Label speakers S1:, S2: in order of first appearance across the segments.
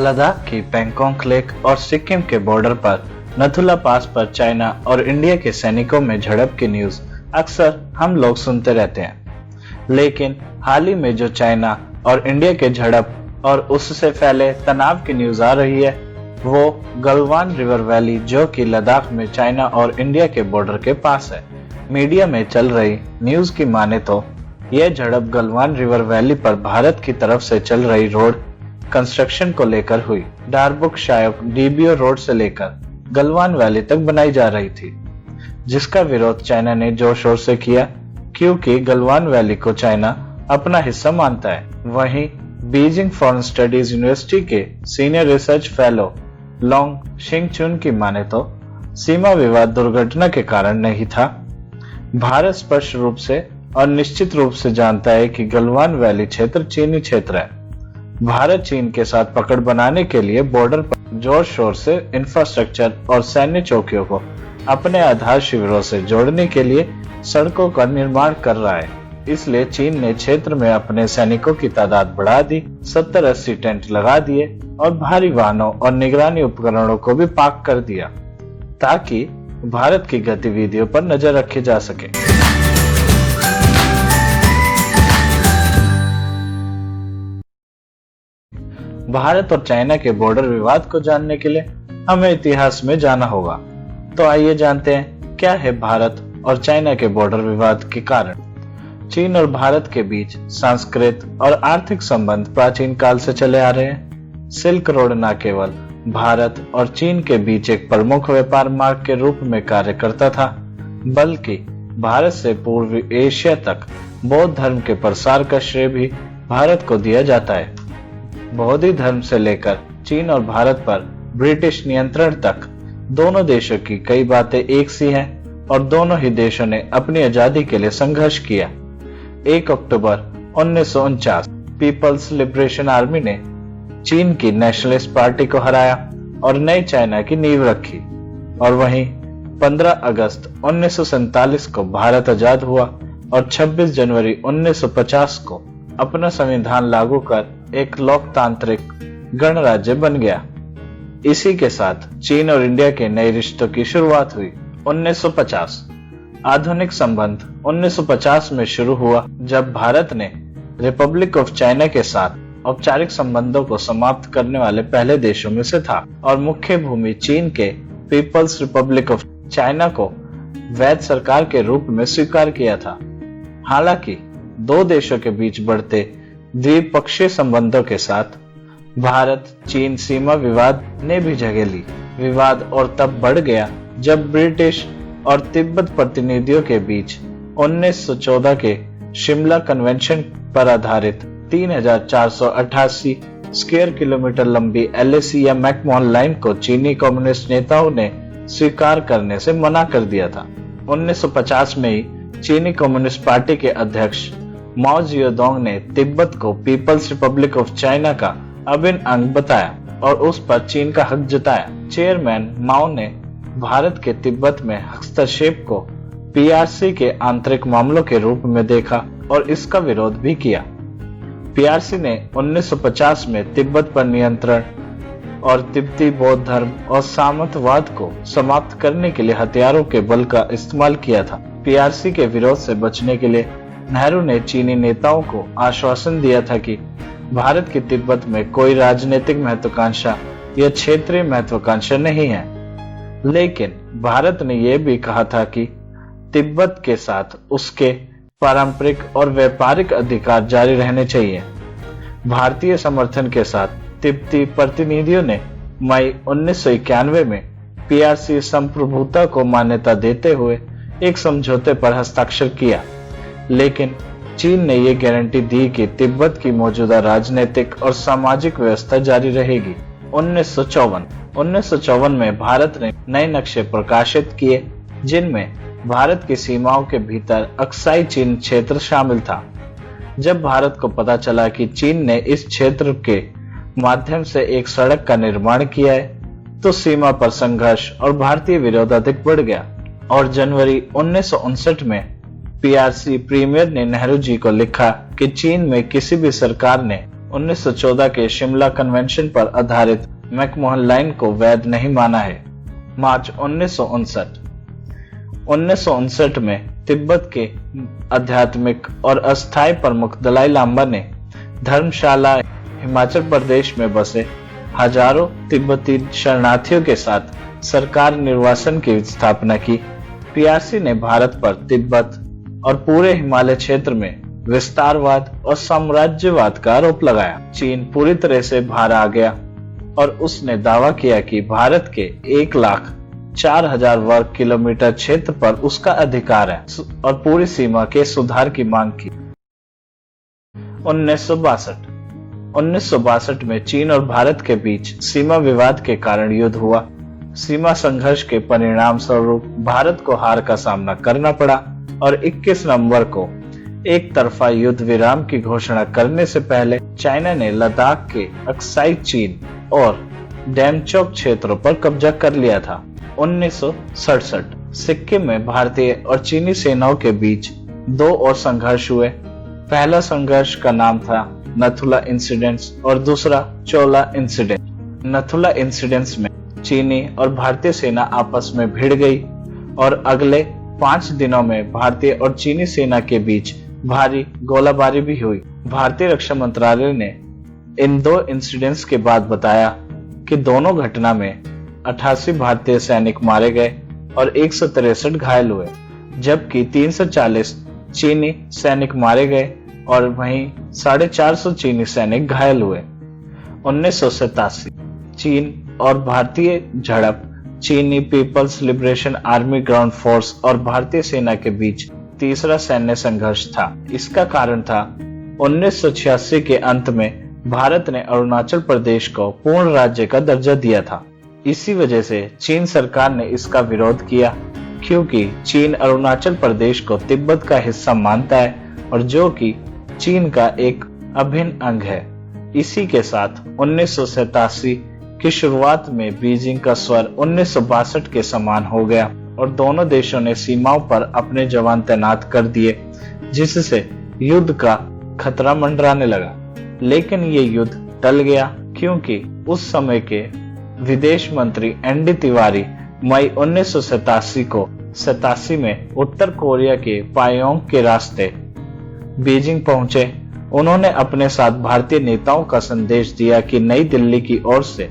S1: लद्दाख की पैंगोंग लेक और सिक्किम के बॉर्डर पर नथुला पास पर चाइना और इंडिया के सैनिकों में झड़प की न्यूज अक्सर हम लोग सुनते रहते हैं, लेकिन हाल ही में जो चाइना और इंडिया के झड़प और उससे फैले तनाव की न्यूज आ रही है वो गलवान रिवर वैली, जो कि लद्दाख में चाइना और इंडिया के बॉर्डर के पास है। मीडिया में चल रही न्यूज की माने तो यह झड़प गलवान रिवर वैली पर भारत की तरफ से चल रही रोड कंस्ट्रक्शन को लेकर हुई। डारबुक शायक डीबीओ रोड से लेकर गलवान वैली तक बनाई जा रही थी, जिसका विरोध चाइना ने जोर शोर से किया, क्योंकि गलवान वैली को चाइना अपना हिस्सा मानता है। वहीं बीजिंग फॉरेन स्टडीज यूनिवर्सिटी के सीनियर रिसर्च फेलो लोंग शिंगचुन की माने तो सीमा विवाद दुर्घटना के कारण नहीं था। भारत स्पष्ट रूप से और निश्चित रूप से जानता है कि गलवान वैली क्षेत्र चीनी क्षेत्र है। भारत चीन के साथ पकड़ बनाने के लिए बॉर्डर पर जोर शोर से इंफ्रास्ट्रक्चर और सैन्य चौकियों को अपने आधार शिविरों से जोड़ने के लिए सड़कों का निर्माण कर रहा है। इसलिए चीन ने क्षेत्र में अपने सैनिकों की तादाद बढ़ा दी, 70-80 टेंट लगा दिए और भारी वाहनों और निगरानी उपकरणों को भी पार्क कर दिया, ताकि भारत की गतिविधियों पर नजर रखी जा सके। भारत और चाइना के बॉर्डर विवाद को जानने के लिए हमें इतिहास में जाना होगा। तो आइए जानते हैं क्या है भारत और चाइना के बॉर्डर विवाद के कारण। चीन और भारत के बीच सांस्कृतिक और आर्थिक संबंध प्राचीन काल से चले आ रहे हैं। सिल्क रोड न केवल भारत और चीन के बीच एक प्रमुख व्यापार मार्ग के रूप में कार्य करता था, बल्कि भारत से पूर्वी एशिया तक बौद्ध धर्म के प्रसार का श्रेय भी भारत को दिया जाता है। बौद्ध धर्म से लेकर चीन और भारत पर ब्रिटिश नियंत्रण तक दोनों देशों की कई बातें एक सी हैं और दोनों ही देशों ने अपनी आजादी के लिए संघर्ष किया। 1 अक्टूबर 1949 पीपल्स लिबरेशन आर्मी ने चीन की नेशनलिस्ट पार्टी को हराया और नई चाइना की नींव रखी, और वहीं 15 अगस्त 1947 को भारत आजाद हुआ और 26 जनवरी 1950 को अपना संविधान लागू कर एक लोकतांत्रिक गणराज्य बन गया। इसी के साथ चीन और इंडिया के नए रिश्तों की शुरुआत हुई। 1950 आधुनिक संबंध 1950 में शुरू हुआ, जब भारत ने रिपब्लिक ऑफ चाइना के साथ औपचारिक संबंधों को समाप्त करने वाले पहले देशों में से था और मुख्य भूमि चीन के पीपल्स रिपब्लिक ऑफ चाइना को वैध सरकार के रूप में स्वीकार किया था। हालांकि दो देशों के बीच बढ़ते द्विपक्षीय संबंधों के साथ भारत चीन सीमा विवाद ने भी जगह ली। विवाद और तब बढ़ गया जब ब्रिटिश और तिब्बत प्रतिनिधियों के बीच 1914 के शिमला कन्वेंशन पर आधारित 3488 स्क्वायर किलोमीटर लंबी एलएसी या मैकमोहन लाइन को चीनी कम्युनिस्ट नेताओं ने स्वीकार करने से मना कर दिया था। 1950 में ही चीनी कम्युनिस्ट पार्टी के अध्यक्ष माओ जियोडोंग ने तिब्बत को पीपल्स रिपब्लिक ऑफ चाइना का अभिन्न अंग बताया और उस पर चीन का हक जताया। चेयरमैन माओ ने भारत के तिब्बत में हस्तक्षेप को पीआरसी के आंतरिक मामलों के रूप में देखा और इसका विरोध भी किया। पीआरसी ने 1950 में तिब्बत पर नियंत्रण और तिब्बती बौद्ध धर्म और सामंतवाद को समाप्त करने के लिए हथियारों के बल का इस्तेमाल किया था। पीआरसी के विरोध से बचने के लिए नेहरू ने चीनी नेताओं को आश्वासन दिया था कि भारत की तिब्बत में कोई राजनीतिक महत्वाकांक्षा या क्षेत्रीय महत्वाकांक्षा नहीं है, लेकिन भारत ने यह भी कहा था कि तिब्बत के साथ उसके पारंपरिक और व्यापारिक अधिकार जारी रहने चाहिए। भारतीय समर्थन के साथ तिब्बती प्रतिनिधियों ने मई 1991 में पीआरसी संप्रभुता को मान्यता देते हुए एक समझौते पर हस्ताक्षर किया, लेकिन चीन ने यह गारंटी दी कि तिब्बत की मौजूदा राजनीतिक और सामाजिक व्यवस्था जारी रहेगी। 1954 में भारत ने नए नक्शे प्रकाशित किए, जिनमें भारत की सीमाओं के भीतर अक्साई चीन क्षेत्र शामिल था। जब भारत को पता चला कि चीन ने इस क्षेत्र के माध्यम से एक सड़क का निर्माण किया है, तो सीमा पर संघर्ष और भारतीय विरोध अधिक बढ़ गया और जनवरी 1959 में पीआरसी प्रीमियर ने नेहरू जी को लिखा कि चीन में किसी भी सरकार ने 1914 के शिमला कन्वेंशन पर आधारित मैकमोहन लाइन को वैध नहीं माना है। मार्च 1959 में तिब्बत के आध्यात्मिक और अस्थायी प्रमुख दलाई लामा ने धर्मशाला हिमाचल प्रदेश में बसे हजारों तिब्बती शरणार्थियों के साथ सरकार निर्वासन की स्थापना की। पीआरसी ने भारत पर तिब्बत और पूरे हिमालय क्षेत्र में विस्तारवाद और साम्राज्यवाद का आरोप लगाया। चीन पूरी तरह से बाहर आ गया और उसने दावा किया कि भारत के 1,04,000 वर्ग किलोमीटर क्षेत्र पर उसका अधिकार है और पूरी सीमा के सुधार की मांग की। 1962 में चीन और भारत के बीच सीमा विवाद के कारण युद्ध हुआ। सीमा संघर्ष के परिणाम स्वरूप भारत को हार का सामना करना पड़ा और 21 नवंबर को एक तरफा युद्ध विराम की घोषणा करने से पहले चाइना ने लद्दाख के अक्साई चीन और डेमचोक क्षेत्रों पर कब्जा कर लिया था। 1967 सिक्किम में भारतीय और चीनी सेनाओं के बीच 2 और संघर्ष हुए। पहला संघर्ष का नाम था नथुला इंसिडेंट्स और दूसरा चोला इंसिडेंट। नथुला इंसिडेंट्स में चीनी और भारतीय सेना आपस में भिड़ गई और अगले 5 दिनों में भारतीय और चीनी सेना के बीच भारी गोलाबारी भी हुई। भारतीय रक्षा मंत्रालय ने इन 2 इंसिडेंट्स के बाद बताया कि दोनों घटना में 88 भारतीय सैनिक मारे गए और 163 घायल हुए, जबकि 340 चीनी सैनिक मारे गए और वहीं 450 चीनी सैनिक घायल हुए। 1987 चीन और भारतीय झड़प चीनी People's Liberation Army ground force और भारतीय सेना के बीच तीसरा सैन्य संघर्ष था। इसका कारण था 1986 के अंत में भारत ने अरुणाचल प्रदेश को पूर्ण राज्य का दर्जा दिया था। इसी वजह से चीन सरकार ने इसका विरोध किया, क्योंकि चीन अरुणाचल प्रदेश को तिब्बत का हिस्सा मानता है और जो कि चीन का एक अभिन्न अंग है। इसी के साथ 1987 की शुरुआत में बीजिंग का स्वर 1962 के समान हो गया और दोनों देशों ने सीमाओं पर अपने जवान तैनात कर दिए, जिससे युद्ध का खतरा मंडराने लगा। लेकिन ये युद्ध टल गया, क्योंकि उस समय के विदेश मंत्री एनडी तिवारी मई 1987 में उत्तर कोरिया के पायोंग के रास्ते बीजिंग पहुंचे। उन्होंने अपने साथ भारतीय नेताओं का संदेश दिया कि नई दिल्ली की ओर से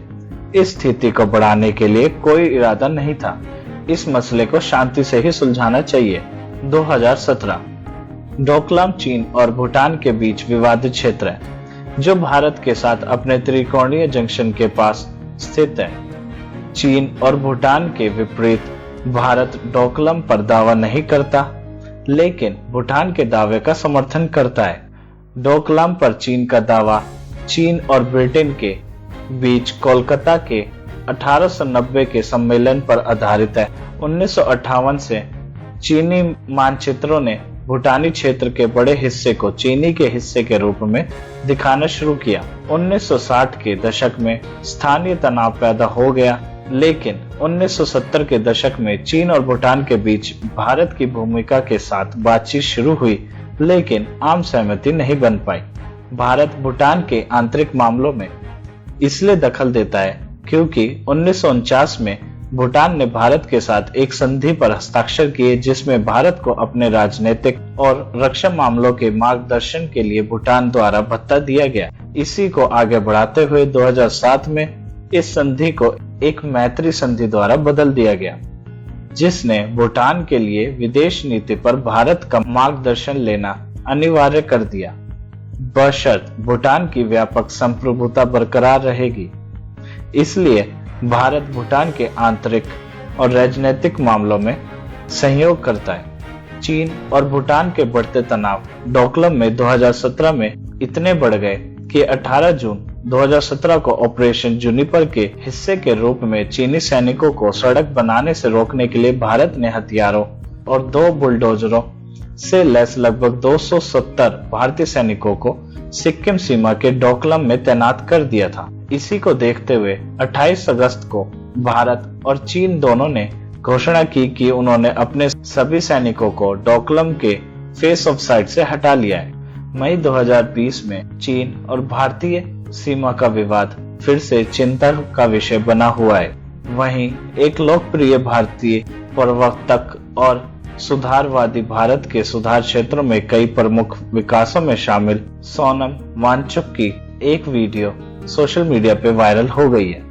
S1: इस स्थिति को बढ़ाने के लिए कोई इरादा नहीं था। इस मसले को शांति से ही सुलझाना चाहिए। 2017 डोकलाम चीन और भूटान के बीच विवादित क्षेत्र है, जो भारत के साथ अपने त्रिकोणीय जंक्शन के पास स्थित है। चीन और भूटान के विपरीत भारत डोकलाम पर दावा नहीं करता, लेकिन भूटान के दावे का समर्थन करता है। डोकलाम पर चीन का दावा चीन और ब्रिटेन के बीच कोलकाता के 1890 के सम्मेलन पर आधारित है। 1958 से चीनी मानचित्रों ने भूटानी क्षेत्र के बड़े हिस्से को चीनी के हिस्से के रूप में दिखाना शुरू किया। 1960 के दशक में स्थानीय तनाव पैदा हो गया, लेकिन 1970 के दशक में चीन और भूटान के बीच भारत की भूमिका के साथ बातचीत शुरू हुई, लेकिन आम सहमति नहीं बन पाई। भारत भूटान के आंतरिक मामलों में इसलिए दखल देता है क्योंकि 1949 में भूटान ने भारत के साथ एक संधि पर हस्ताक्षर किए, जिसमें भारत को अपने राजनीतिक और रक्षा मामलों के मार्गदर्शन के लिए भूटान द्वारा भत्ता दिया गया। इसी को आगे बढ़ाते हुए 2007 में इस संधि को एक मैत्री संधि द्वारा बदल दिया गया, जिसने भूटान के लिए विदेश नीति पर भारत का मार्गदर्शन लेना अनिवार्य कर दिया, बशर्त भूटान की व्यापक संप्रभुता बरकरार रहेगी। इसलिए भारत भूटान के आंतरिक और राजनीतिक मामलों में सहयोग करता है। चीन और भूटान के बढ़ते तनाव डोकलाम में 2017 में इतने बढ़ गए कि 18 जून 2017 को ऑपरेशन जूनिपर के हिस्से के रूप में चीनी सैनिकों को सड़क बनाने से रोकने के लिए भारत ने हथियारों और 2 बुलडोजरों से लैस लगभग 270 भारतीय सैनिकों को सिक्किम सीमा के डोकलाम में तैनात कर दिया था। इसी को देखते हुए 28 अगस्त को भारत और चीन दोनों ने घोषणा की कि उन्होंने अपने सभी सैनिकों को डोकलाम के फेस ऑफ साइट से हटा लिया है। मई 2020 में चीन और भारतीय सीमा का विवाद फिर से चिंता का विषय बना हुआ है। वहीं एक लोकप्रिय भारतीय प्रवक्ता और सुधारवादी भारत के सुधार क्षेत्रों में कई प्रमुख विकासों में शामिल सोनम वांगचुक की एक वीडियो सोशल मीडिया पे वायरल हो गई है।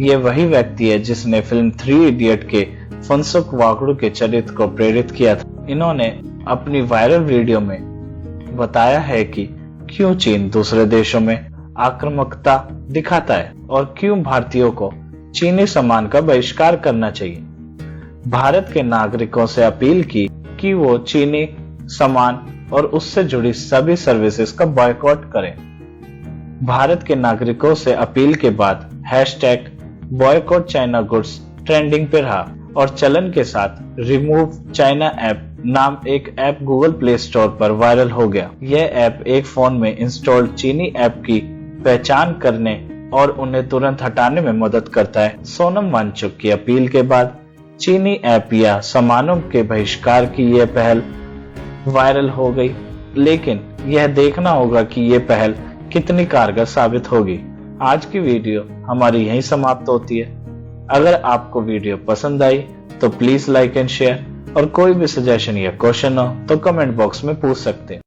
S1: ये वही व्यक्ति है जिसने फिल्म 3 इडियट के फुनसुक वांगडू के चरित्र को प्रेरित किया था। इन्होंने अपनी वायरल वीडियो में बताया है कि क्यों चीन दूसरे देशों में आक्रामकता दिखाता है और क्यों भारतीयों को चीनी सामान का बहिष्कार करना चाहिए। भारत के नागरिकों से अपील की कि वो चीनी सामान और उससे जुड़ी सभी सर्विसेज का बॉयकॉट करें। भारत के नागरिकों से अपील के बाद hashtag boycott China goods trending पे रहा और चलन के साथ रिमूव चाइना ऐप नाम एक ऐप गूगल प्ले स्टोर पर वायरल हो गया। यह ऐप एक फोन में इंस्टॉल्ड चीनी ऐप की पहचान करने और उन्हें तुरंत हटाने में मदद करता है। सोनम वांगचुक की अपील के बाद चीनी ऐप या सामानों के बहिष्कार की यह पहल वायरल हो गई, लेकिन यह देखना होगा कि यह पहल कितनी कारगर साबित होगी। आज की वीडियो हमारी यहीं समाप्त होती है। अगर आपको वीडियो पसंद आई तो प्लीज लाइक एंड शेयर और कोई भी सजेशन या क्वेश्चन हो तो कमेंट बॉक्स में पूछ सकते हैं।